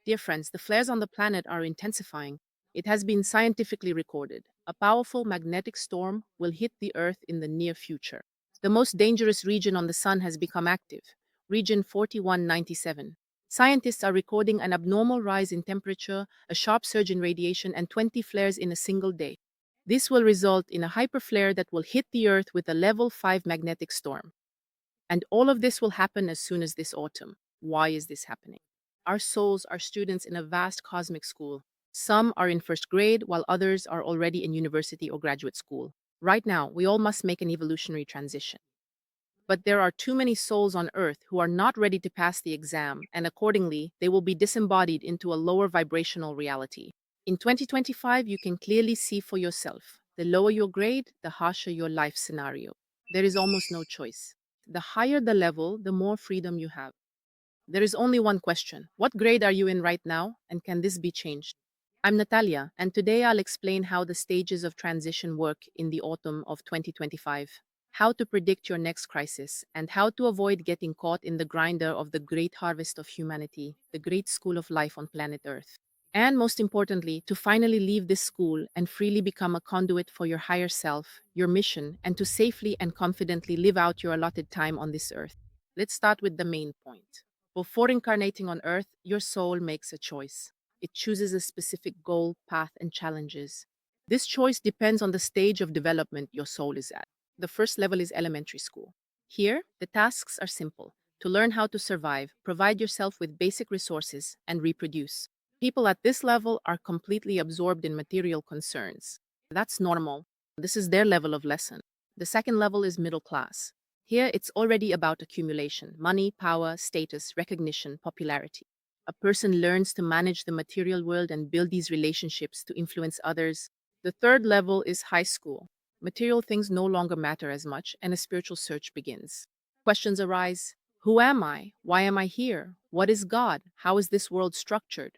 Dear friends, the flares on the planet are intensifying. It has been scientifically recorded. A powerful magnetic storm will hit the Earth in the near future. The most dangerous region on the Sun has become active, region 4197. Scientists are recording an abnormal rise in temperature, a sharp surge in radiation, and 20 flares in a single day. This will result in a hyperflare that will hit the Earth with a level 5 magnetic storm. And all of this will happen as soon as this autumn. Why is this happening? Our souls are students in a vast cosmic school. Some are in first grade, while others are already in university or graduate school. Right now, we all must make an evolutionary transition. But there are too many souls on Earth who are not ready to pass the exam, and accordingly, they will be disembodied into a lower vibrational reality. In 2025, you can clearly see for yourself. The lower your grade, the harsher your life scenario. There is almost no choice. The higher the level, the more freedom you have. There is only one question. What grade are you in right now, and can this be changed? I'm Natalia, and today I'll explain how the stages of transition work in the autumn of 2025, how to predict your next crisis, and how to avoid getting caught in the grinder of the great harvest of humanity, the great school of life on planet Earth. And most importantly, to finally leave this school and freely become a conduit for your higher self, your mission, and to safely and confidently live out your allotted time on this earth. Let's start with the main point. Before incarnating on earth, your soul makes a choice. It chooses a specific goal, path, and challenges. This choice depends on the stage of development your soul is at. The first level is elementary school. Here, the tasks are simple: to learn how to survive, provide yourself with basic resources, and reproduce. People at this level are completely absorbed in material concerns. That's normal. This is their level of lesson. The second level is middle class. Here, it's already about accumulation: money, power, status, recognition, popularity. A person learns to manage the material world and build these relationships to influence others. The third level is high school. Material things no longer matter as much, and a spiritual search begins. Questions arise: who am I? Why am I here? What is God? How is this world structured?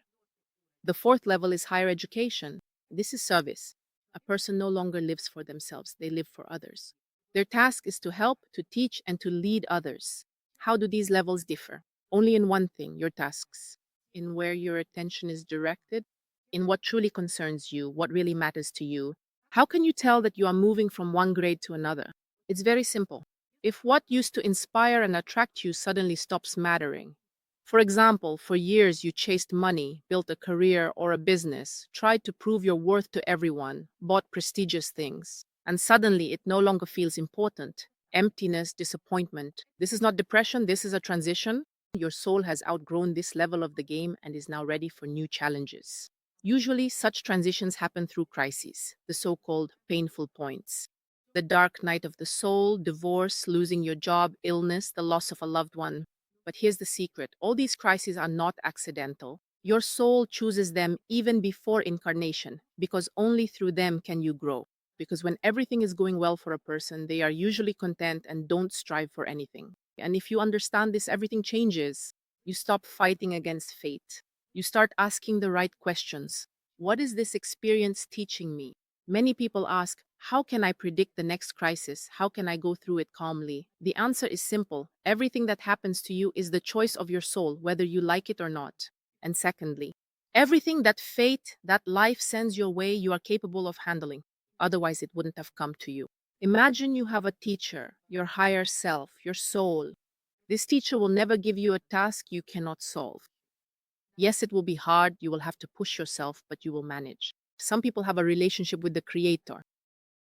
The fourth level is higher education. This is service. A person no longer lives for themselves, they live for others. Their task is to help, to teach, and to lead others. How do these levels differ? Only in one thing: your tasks, in where your attention is directed, in what truly concerns you, what really matters to you. How can you tell that you are moving from one grade to another? It's very simple. If what used to inspire and attract you suddenly stops mattering, for example, for years you chased money, built a career or a business, tried to prove your worth to everyone, bought prestigious things, and suddenly it no longer feels important. Emptiness, disappointment. This is not depression, this is a transition. Your soul has outgrown this level of the game and is now ready for new challenges. Usually, such transitions happen through crises, the so called painful points. The dark night of the soul, divorce, losing your job, illness, the loss of a loved one. But here's the secret: all these crises are not accidental. Your soul chooses them even before incarnation, because only through them can you grow. Because when everything is going well for a person, they are usually content and don't strive for anything. And if you understand this, everything changes. You stop fighting against fate. You start asking the right questions. What is this experience teaching me? Many people ask, how can I predict the next crisis? How can I go through it calmly? The answer is simple. Everything that happens to you is the choice of your soul, whether you like it or not. And secondly, everything that fate, that life sends your way, you are capable of handling. Otherwise, it wouldn't have come to you. Imagine you have a teacher, your higher self, your soul. This teacher will never give you a task you cannot solve. Yes, it will be hard, you will have to push yourself, but you will manage. Some people have a relationship with the Creator.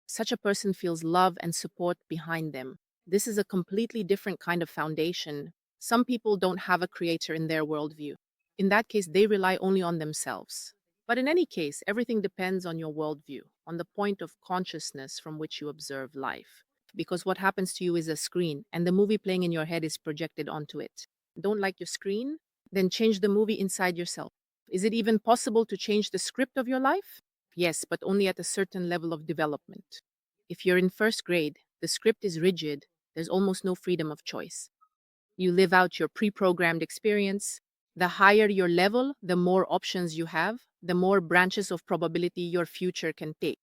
Such a person feels love and support behind them. This is a completely different kind of foundation. Some people don't have a creator in their worldview. In that case, they rely only on themselves. But in any case, everything depends on your worldview, on the point of consciousness from which you observe life. Because what happens to you is a screen, and the movie playing in your head is projected onto it. Don't like your screen? Then change the movie inside yourself. Is it even possible to change the script of your life? Yes, but only at a certain level of development. If you're in first grade, the script is rigid, there's almost no freedom of choice. You live out your pre programmed experience. The higher your level, the more options you have, the more branches of probability your future can take.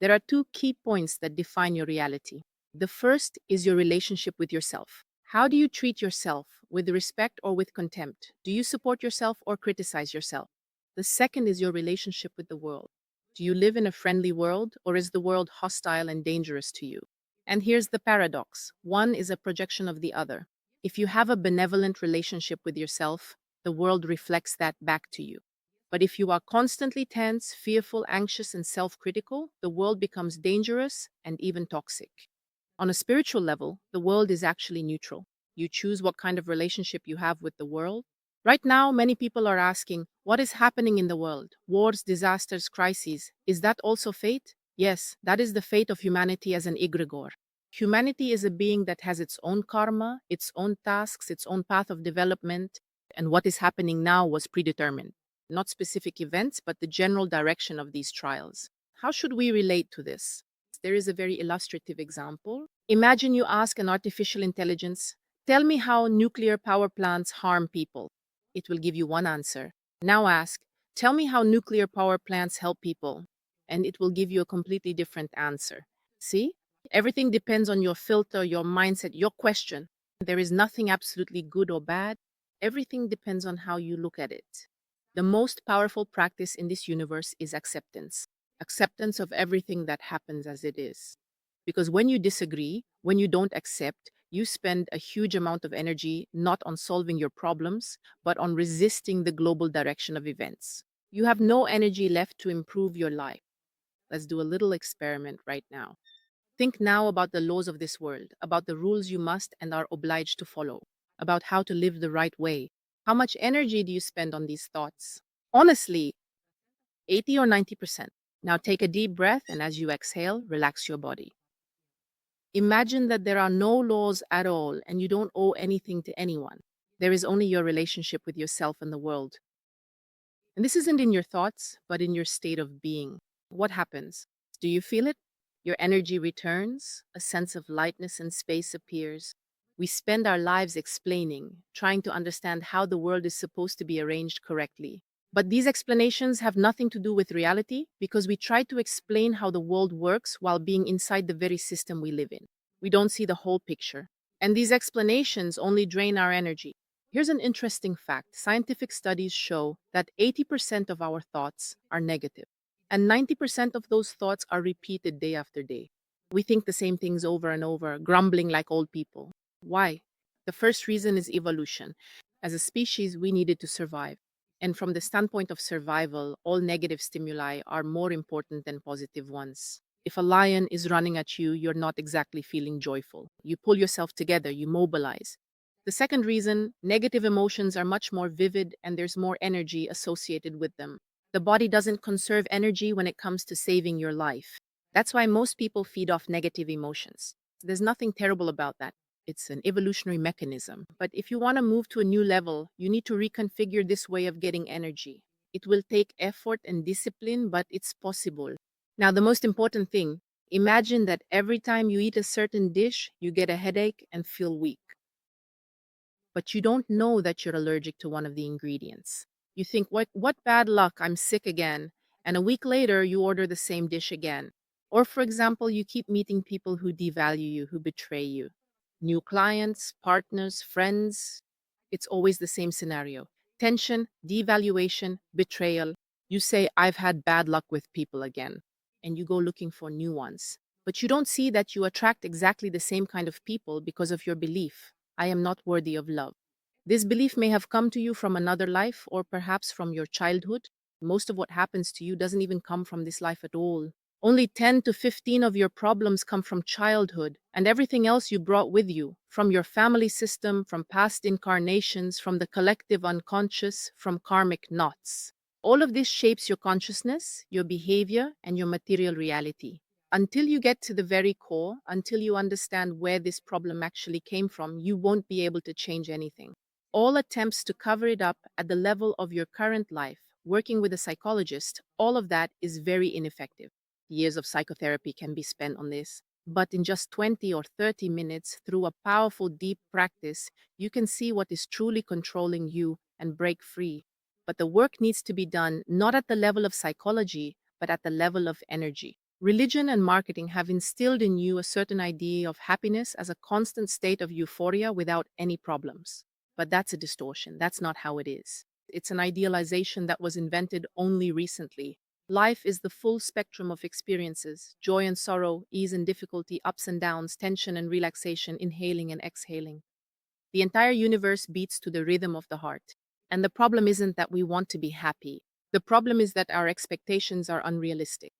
There are two key points that define your reality. The first is your relationship with yourself. How do you treat yourself? With respect or with contempt? Do you support yourself or criticize yourself? The second is your relationship with the world. Do you live in a friendly world or is the world hostile and dangerous to you? And here's the paradox, one is a projection of the other. If you have a benevolent relationship with yourself, the world reflects that back to you. But if you are constantly tense, fearful, anxious, and self critical, the world becomes dangerous and even toxic. On a spiritual level, the world is actually neutral. You choose what kind of relationship you have with the world. Right now, many people are asking, what is happening in the world? Wars, disasters, crises. Is that also fate? Yes, that is the fate of humanity as an egregore. Humanity is a being that has its own karma, its own tasks, its own path of development, and what is happening now was predetermined. Not specific events, but the general direction of these trials. How should we relate to this? There is a very illustrative example. Imagine you ask an artificial intelligence, tell me how nuclear power plants harm people. It will give you one answer. Now ask, tell me how nuclear power plants help people. And it will give you a completely different answer. See? Everything depends on your filter, your mindset, your question. There is nothing absolutely good or bad. Everything depends on how you look at it. The most powerful practice in this universe is acceptance. Acceptance of everything that happens as it is. Because when you disagree, when you don't accept, you spend a huge amount of energy not on solving your problems, but on resisting the global direction of events. You have no energy left to improve your life. Let's do a little experiment right now. Think now about the laws of this world, about the rules you must and are obliged to follow, about how to live the right way. How much energy do you spend on these thoughts? Honestly, 80 or 90%. Now take a deep breath and as you exhale, relax your body. Imagine that there are no laws at all and you don't owe anything to anyone. There is only your relationship with yourself and the world. And this isn't in your thoughts, but in your state of being. What happens? Do you feel it? Your energy returns, a sense of lightness and space appears. We spend our lives explaining, trying to understand how the world is supposed to be arranged correctly. But these explanations have nothing to do with reality because we try to explain how the world works while being inside the very system we live in. We don't see the whole picture. And these explanations only drain our energy. Here's an interesting fact. Scientific studies show that 80% of our thoughts are negative, and 90% of those thoughts are repeated day after day. We think the same things over and over, grumbling like old people. Why? The first reason is evolution. As a species, we needed to survive. And from the standpoint of survival, all negative stimuli are more important than positive ones. If a lion is running at you, you're not exactly feeling joyful. You pull yourself together, you mobilize. The second reason, negative emotions are much more vivid and there's more energy associated with them. The body doesn't conserve energy when it comes to saving your life. That's why most people feed off negative emotions. There's nothing terrible about that. It's an evolutionary mechanism. But if you want to move to a new level, you need to reconfigure this way of getting energy. It will take effort and discipline, but it's possible. Now, the most important thing, imagine that every time you eat a certain dish, you get a headache and feel weak, but you don't know that you're allergic to one of the ingredients. You think, what bad luck, I'm sick again. And a week later, you order the same dish again. Or, for example, you keep meeting people who devalue you, who betray you. New clients, partners, friends. It's always the same scenario. Tension, devaluation, betrayal. You say, I've had bad luck with people again. And you go looking for new ones. But you don't see that you attract exactly the same kind of people because of your belief. I am not worthy of love. This belief may have come to you from another life or perhaps from your childhood. Most of what happens to you doesn't even come from this life at all. Only 10 to 15 of your problems come from childhood, and everything else you brought with you from your family system, from past incarnations, from the collective unconscious, from karmic knots. All of this shapes your consciousness, your behavior, and your material reality. Until you get to the very core, until you understand where this problem actually came from, you won't be able to change anything. All attempts to cover it up at the level of your current life, working with a psychologist, all of that is very ineffective. Years of psychotherapy can be spent on this, but in just 20 or 30 minutes, through a powerful, deep practice, you can see what is truly controlling you and break free. But the work needs to be done not at the level of psychology, but at the level of energy. Religion and marketing have instilled in you a certain idea of happiness as a constant state of euphoria without any problems. But that's a distortion. That's not how it is. It's an idealization that was invented only recently. Life is the full spectrum of experiences: joy and sorrow, ease and difficulty, ups and downs, tension and relaxation, inhaling and exhaling. The entire universe beats to the rhythm of the heart. And the problem isn't that we want to be happy. The problem is that our expectations are unrealistic.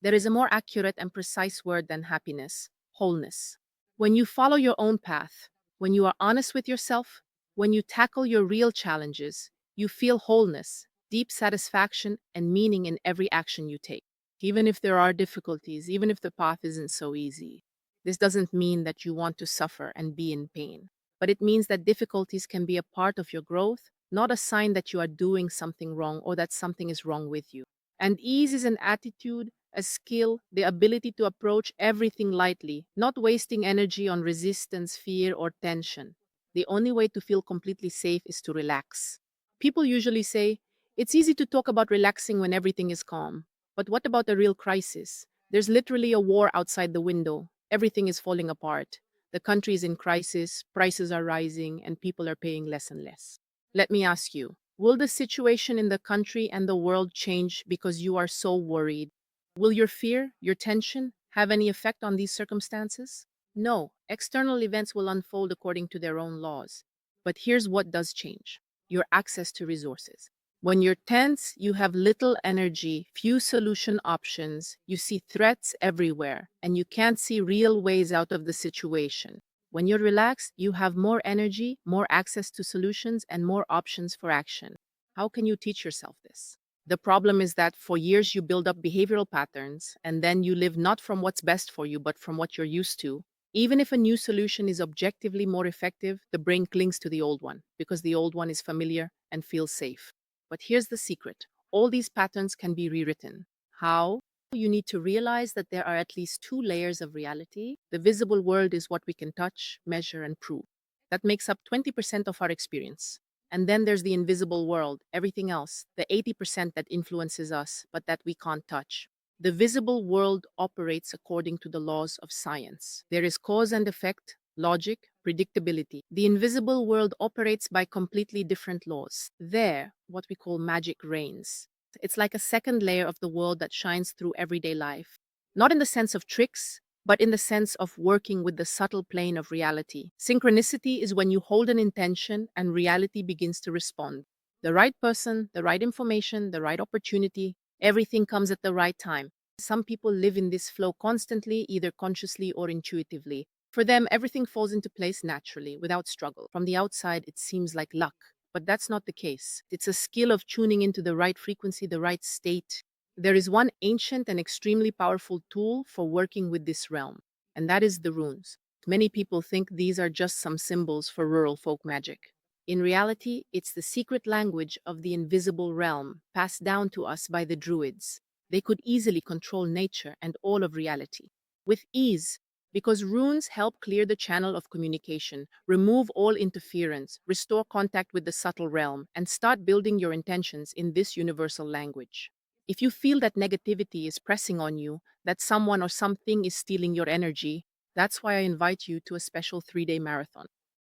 There is a more accurate and precise word than happiness: wholeness. When you follow your own path, when you are honest with yourself, when you tackle your real challenges, you feel wholeness, deep satisfaction, and meaning in every action you take. Even if there are difficulties, even if the path isn't so easy, this doesn't mean that you want to suffer and be in pain. But it means that difficulties can be a part of your growth, not a sign that you are doing something wrong or that something is wrong with you. And ease is an attitude, a skill, the ability to approach everything lightly, not wasting energy on resistance, fear, or tension. The only way to feel completely safe is to relax. People usually say, it's easy to talk about relaxing when everything is calm. But what about a real crisis? There's literally a war outside the window. Everything is falling apart. The country is in crisis, prices are rising, and people are paying less and less. Let me ask you, will the situation in the country and the world change because you are so worried? Will your fear, your tension, have any effect on these circumstances? No, external events will unfold according to their own laws. But here's what does change: your access to resources. When you're tense, you have little energy, few solution options, you see threats everywhere, and you can't see real ways out of the situation. When you're relaxed, you have more energy, more access to solutions, and more options for action. How can you teach yourself this? The problem is that for years you build up behavioral patterns, and then you live not from what's best for you, but from what you're used to. Even if a new solution is objectively more effective, the brain clings to the old one because the old one is familiar and feels safe. But here's the secret: all these patterns can be rewritten. How? You need to realize that there are at least two layers of reality. The visible world is what we can touch, measure, and prove. That makes up 20% of our experience. And then there's the invisible world, everything else, the 80% that influences us, but that we can't touch. The visible world operates according to the laws of science. There is cause and effect, logic, predictability. The invisible world operates by completely different laws. There, what we call magic reigns. It's like a second layer of the world that shines through everyday life. Not in the sense of tricks, but in the sense of working with the subtle plane of reality. Synchronicity is when you hold an intention and reality begins to respond. The right person, the right information, the right opportunity, everything comes at the right time. Some people live in this flow constantly, either consciously or intuitively. For them, everything falls into place naturally, without struggle. From the outside, it seems like luck, but that's not the case. It's a skill of tuning into the right frequency, the right state. There is one ancient and extremely powerful tool for working with this realm, and that is the runes. Many people think these are just some symbols for rural folk magic. In reality, it's the secret language of the invisible realm, passed down to us by the druids. They could easily control nature and all of reality with ease, because runes help clear the channel of communication, remove all interference, restore contact with the subtle realm, and start building your intentions in this universal language. If you feel that negativity is pressing on you, that someone or something is stealing your energy, that's why I invite you to a special 3-day marathon.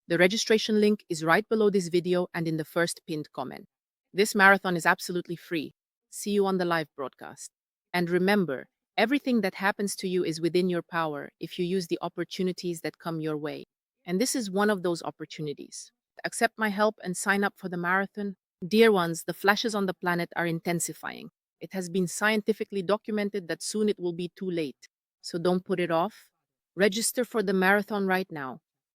The registration link is right below this video and in the first pinned comment. This marathon is absolutely free. See you on the live broadcast. And remember, everything that happens to you is within your power if you use the opportunities that come your way. And this is one of those opportunities. Accept my help and sign up for the marathon. Dear ones, the flashes on the planet are intensifying. It has been scientifically documented that soon it will be too late. So don't put it off. Register for the marathon right now.